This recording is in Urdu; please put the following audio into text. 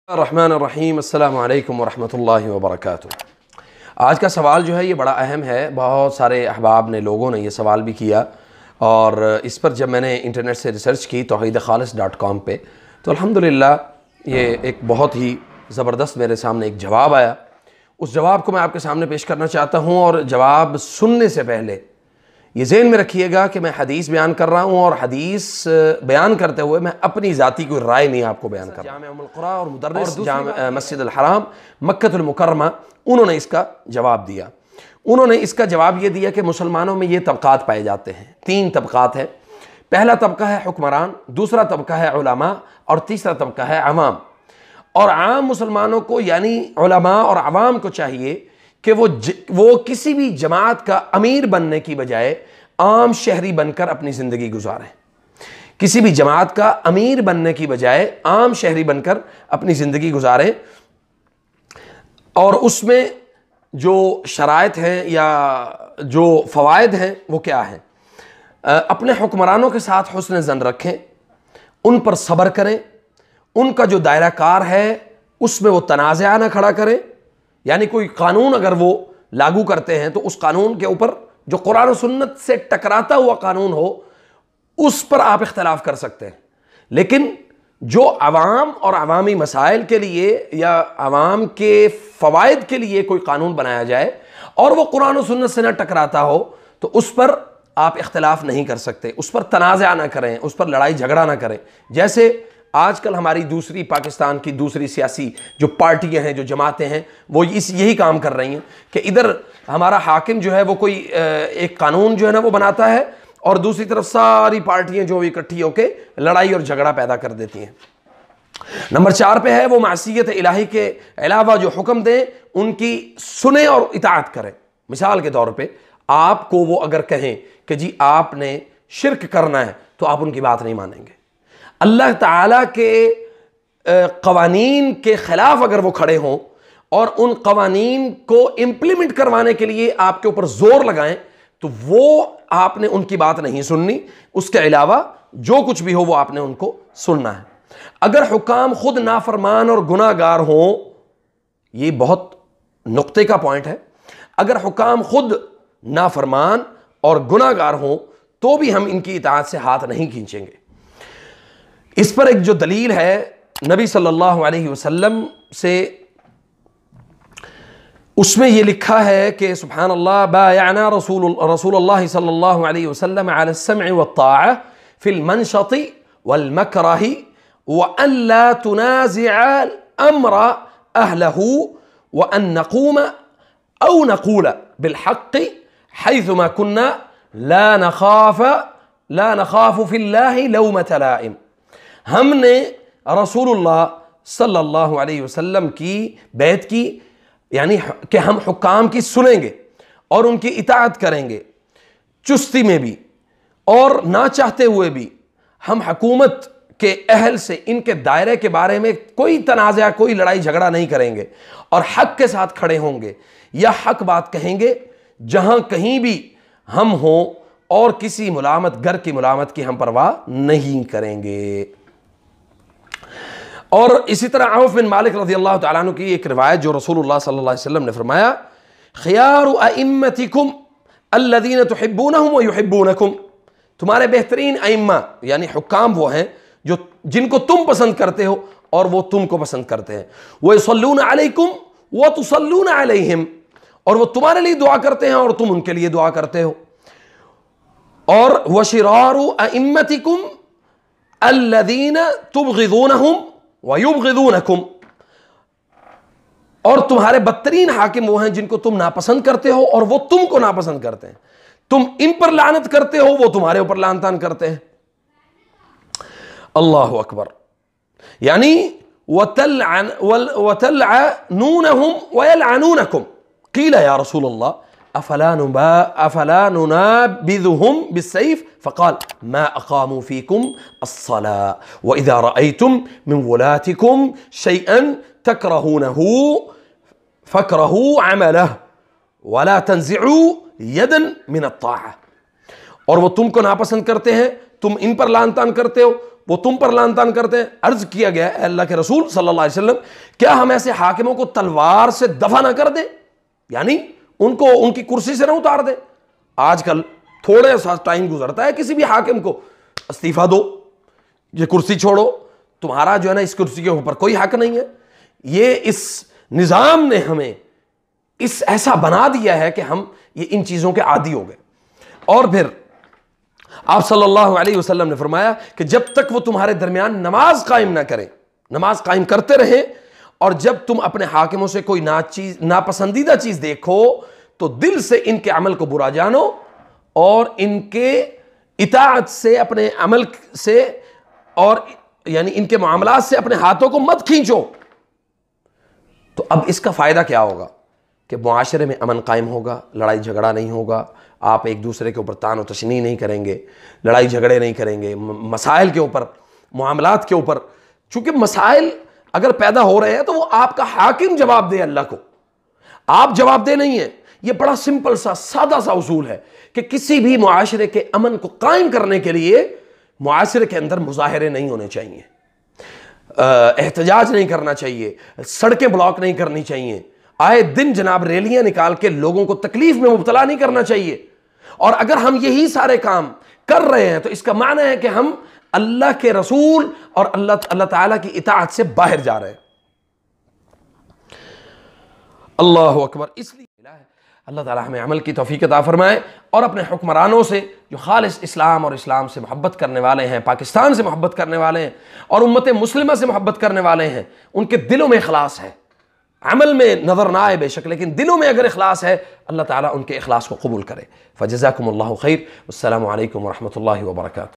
الرحمن الرحیم السلام علیکم ورحمۃ اللہ وبرکاتہ۔ آج کا سوال جو ہے یہ بڑا اہم ہے۔ بہت سارے احباب نے لوگوں نے یہ سوال بھی کیا، اور اس پر جب میں نے انٹرنیٹ سے ریسرچ کی توحیدخالص.com پہ تو الحمدللہ یہ ایک بہت ہی زبردست میرے سامنے ایک جواب آیا۔ اس جواب کو میں آپ کے سامنے پیش کرنا چاہتا ہوں، اور جواب سننے سے پہلے یہ ذہن میں رکھیے گا کہ میں حدیث بیان کر رہا ہوں، اور حدیث بیان کرتے ہوئے میں اپنی ذاتی کوئی رائے نہیں آپ کو بیان کر رہا ہوں۔ جامع ام القریٰ اور مدرس جامع مسجد الحرام مکہ المکرمہ، انہوں نے اس کا جواب دیا۔ انہوں نے اس کا جواب یہ دیا کہ مسلمانوں میں یہ طبقات پائے جاتے ہیں، 3 طبقات ہیں۔ پہلا طبقہ ہے حکمران، دوسرا طبقہ ہے علماء، اور تیسرا طبقہ ہے عوام۔ اور عام مسلمانوں کو یعنی علماء اور عوام کو چاہیے کہ وہ کسی بھی جماعت کا امیر بننے کی بجائے عام شہری بن کر اپنی زندگی گزاریں۔ کسی بھی جماعت کا امیر بننے کی بجائے عام شہری بن کر اپنی زندگی گزاریں، اور اس میں جو شرائط ہیں یا جو فوائد ہیں وہ کیا ہیں؟ اپنے حکمرانوں کے ساتھ حسن ظن رکھیں، ان پر صبر کریں، ان کا جو دائرہ کار ہے اس میں وہ تنازعہ نہ کھڑا کریں۔ یعنی کوئی قانون اگر وہ لاگو کرتے ہیں تو اس قانون کے اوپر جو قرآن و سنت سے ٹکراتا ہوا قانون ہو اس پر آپ اختلاف کر سکتے ہیں، لیکن جو عوام اور عوامی مسائل کے لیے یا عوام کے فوائد کے لیے کوئی قانون بنایا جائے اور وہ قرآن و سنت سے نہ ٹکراتا ہو تو اس پر آپ اختلاف نہیں کر سکتے، اس پر تنازع نہ کریں، اس پر لڑائی جھگڑا نہ کریں۔ جیسے آج کل ہماری دوسری پاکستان کی دوسری سیاسی جو پارٹیاں ہیں، جو جماعتیں ہیں، وہ یہی کام کر رہی ہیں کہ ادھر ہمارا حاکم جو ہے وہ کوئی ایک قانون جو ہے نا وہ بناتا ہے، اور دوسری طرف ساری پارٹیاں جو اکٹھی ہو کے لڑائی اور جھگڑا پیدا کر دیتی ہیں۔ نمبر 4 پہ ہے وہ معصیت الہی کے علاوہ جو حکم دیں ان کی سنیں اور اطاعت کریں۔ مثال کے طور پہ آپ کو وہ اگر کہیں کہ جی آپ نے شرک کرنا ہے تو آپ ان کی بات نہیں مانیں گے۔ اللہ تعالیٰ کے قوانین کے خلاف اگر وہ کھڑے ہوں اور ان قوانین کو امپلیمنٹ کروانے کے لیے آپ کے اوپر زور لگائیں تو وہ آپ نے ان کی بات نہیں سننی، اس کے علاوہ جو کچھ بھی ہو وہ آپ نے ان کو سننا ہے۔ اگر حکام خود نافرمان اور گناہ گار ہوں، یہ بہت نقطے کا پوائنٹ ہے، اگر حکام خود نافرمان اور گناہ گار ہوں تو بھی ہم ان کی اطاعت سے ہاتھ نہیں کھینچیں گے۔ اس پر ایک جو دلیل ہے نبی صلی اللہ علیہ وسلم سے، اس میں یہ لکھا ہے کہ سبحان اللہ بایعنا رسول اللہ صلی اللہ علیہ وسلم علی السمع والطاعہ فی المنشط والمکرہ وان لا تنازع الامر اہلہ وان نقوم او نقول بالحق حیثما كنا لا نخاف فی اللہ لومۃ لائم۔ ہم نے رسول اللہ صلی اللہ علیہ وسلم کی بیعت کی، یعنی کہ ہم حکام کی سنیں گے اور ان کی اطاعت کریں گے چستی میں بھی اور نہ چاہتے ہوئے بھی۔ ہم حکومت کے اہل سے ان کے دائرے کے بارے میں کوئی تنازع، کوئی لڑائی جھگڑا نہیں کریں گے، اور حق کے ساتھ کھڑے ہوں گے یا حق بات کہیں گے جہاں کہیں بھی ہم ہوں، اور کسی ملامت گر کی ملامت کی ہم پرواہ نہیں کریں گے۔ اور اسی طرح عوف بن مالک رضی اللہ تعالیٰ عنہ کی ایک روایت جو رسول اللہ صلی اللہ علیہ وسلم نے فرمایا خیار ائمتکم الذین تحبونہم ویحبونکم، تمہارے بہترین ائمہ یعنی حکام وہ ہیں جن کو تم پسند کرتے ہو اور وہ تم کو پسند کرتے ہیں، ویصلون علیکم وتصلون علیہم، اور وہ تمہارے لیے دعا کرتے ہیں اور تم ان کے لیے دعا کرتے ہو۔ اور وشرار ائمتکم الذین تبغضونہم وَيُبْغِضُونَكُمْ، اور تمہارے بدترین حاکم وہ ہیں جن کو تم ناپسند کرتے ہو اور وہ تم کو ناپسند کرتے ہیں۔ تم ان پر لعنت کرتے ہو، وہ تمہارے اوپر لعنتان کرتے ہیں۔ اللہ اکبر۔ یعنی وَتَلْعَنُونَهُمْ وَيَلْعَنُونَكُمْ قِيلَ يَا رسول اللہ افلا ننابذهم بالسيف فقال ما اقاموا فيكم الصلاة واذا رايتم من ولاتكم شيئا تكرهونه فاكرهوا عمله ولا تنزعوا يدا من الطاعة، اور وہ تم کو ناپسند کرتے ہیں، تم ان پر لعن طعن کرتے ہو، وہ تم پر لعن طعن کرتے ہیں۔ عرض کیا گیا اے اللہ کے رسول صلی اللہ علیہ وسلم، کیا ہم ایسے حاکموں کو تلوار سے دفع نہ کر دیں، یعنی ان کو ان کی کرسی سے نہ اتار دیں؟ آج کل تھوڑے سا ٹائم گزرتا ہے کسی بھی حاکم کو استعفیٰ دو، یہ کرسی چھوڑو، تمہارا جو ہے نا اس کرسی کے اوپر کوئی حق نہیں ہے۔ یہ اس نظام نے ہمیں اس ایسا بنا دیا ہے کہ ہم یہ ان چیزوں کے عادی ہو گئے۔ اور پھر آپ صلی اللہ علیہ وسلم نے فرمایا کہ جب تک وہ تمہارے درمیان نماز قائم نہ کریں، نماز قائم کرتے رہیں، اور جب تم اپنے حاکموں سے کوئی ناپسندیدہ چیز دیکھو تو دل سے ان کے عمل کو برا جانو اور ان کے اطاعت سے، اپنے عمل سے، اور یعنی ان کے معاملات سے اپنے ہاتھوں کو مت کھینچو۔ تو اب اس کا فائدہ کیا ہوگا کہ معاشرے میں امن قائم ہوگا، لڑائی جھگڑا نہیں ہوگا، آپ ایک دوسرے کے اوپر طعن و تشنیع نہیں کریں گے، لڑائی جھگڑے نہیں کریں گے، مسائل کے اوپر، معاملات کے اوپر، چونکہ مسائل اگر پیدا ہو رہے ہیں تو وہ آپ کا حاکم جواب دے اللہ کو، آپ جواب دے نہیں ہیں۔ یہ بڑا سمپل سا سادہ سا اصول ہے کہ کسی بھی معاشرے کے امن کو قائم کرنے کے لیے معاشرے کے اندر مظاہرے نہیں ہونے چاہیے، احتجاج نہیں کرنا چاہیے، سڑکیں بلاک نہیں کرنی چاہیے، آئے دن جناب ریلیاں نکال کے لوگوں کو تکلیف میں مبتلا نہیں کرنا چاہیے۔ اور اگر ہم یہی سارے کام کر رہے ہیں تو اس کا معنی ہے کہ ہم اللہ کے رسول اور اللہ تعالیٰ کی اطاعت سے باہر جا رہے ہیں۔ اللہ اکبر۔ اس لیے اللہ تعالیٰ ہمیں عمل کی توفیق عطا فرمائے اور اپنے حکمرانوں سے جو خالص اسلام اور اسلام سے محبت کرنے والے ہیں، پاکستان سے محبت کرنے والے ہیں اور امت مسلمہ سے محبت کرنے والے ہیں، ان کے دلوں میں اخلاص ہے، عمل میں نظر نہ آئے بے شک، لیکن دلوں میں اگر اخلاص ہے، اللہ تعالیٰ ان کے اخلاص کو قبول کرے۔ فجزاکم اللہ خیر، والسلام علیکم ورحمۃ اللہ وبرکاتہ۔